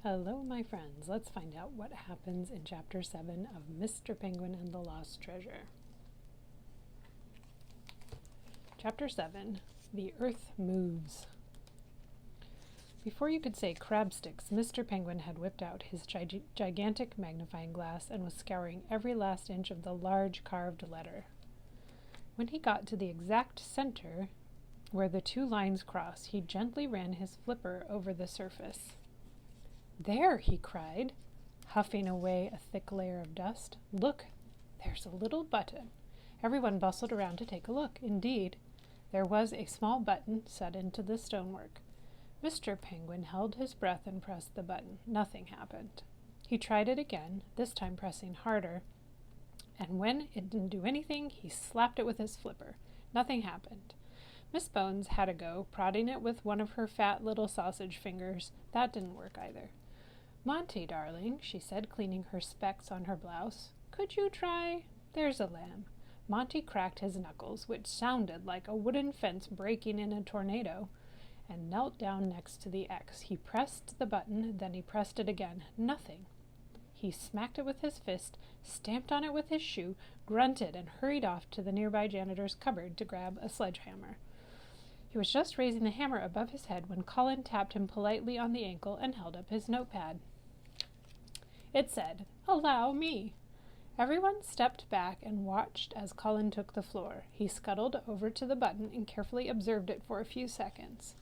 Hello, my friends. Let's find out what happens in Chapter 7 of Mr. Penguin and the Lost Treasure. Chapter 7, The Earth Moves. Before you could say crab sticks, Mr. Penguin had whipped out his gigantic magnifying glass and was scouring every last inch of the large carved letter. When he got to the exact center, where the two lines cross, he gently ran his flipper over the surface. "There!" he cried, huffing away a thick layer of dust. "Look, there's a little button." Everyone bustled around to take a look. Indeed, there was a small button set into the stonework. Mr. Penguin held his breath and pressed the button. Nothing happened. He tried it again, this time pressing harder, and when it didn't do anything, he slapped it with his flipper. Nothing happened. Miss Bones had a go, prodding it with one of her fat little sausage fingers. That didn't work either. "Monty, darling," she said, cleaning her specks on her blouse, "could you try? There's a lamb." Monty cracked his knuckles, which sounded like a wooden fence breaking in a tornado, and knelt down next to the X. He pressed the button, then he pressed it again. Nothing. He smacked it with his fist, stamped on it with his shoe, grunted, and hurried off to the nearby janitor's cupboard to grab a sledgehammer. He was just raising the hammer above his head when Colin tapped him politely on the ankle and held up his notepad. It said, "Allow me." Everyone stepped back and watched as Colin took the floor. He scuttled over to the button and carefully observed it for a few seconds.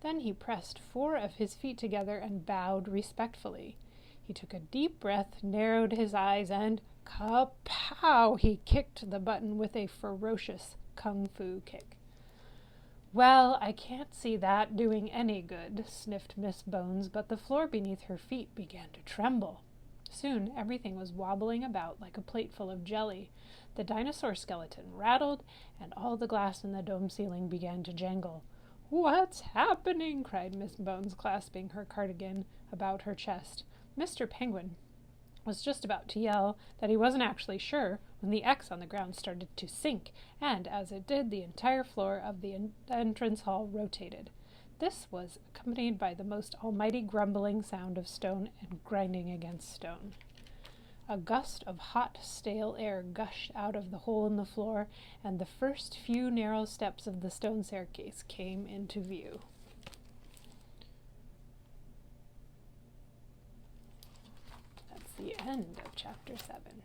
Then he pressed 4 of his feet together and bowed respectfully. He took a deep breath, narrowed his eyes, and kapow! He kicked the button with a ferocious kung fu kick. "Well, I can't see that doing any good," sniffed Miss Bones, but the floor beneath her feet began to tremble. Soon everything was wobbling about like a plateful of jelly. The dinosaur skeleton rattled, and all the glass in the dome ceiling began to jangle. "What's happening?" cried Miss Bones, clasping her cardigan about her chest. Mr. Penguin was just about to yell that he wasn't actually sure when the X on the ground started to sink, and as it did, the entire floor of the entrance hall rotated. This was accompanied by the most almighty grumbling sound of stone and grinding against stone. A gust of hot, stale air gushed out of the hole in the floor, and the first few narrow steps of the stone staircase came into view. That's the end of Chapter 7.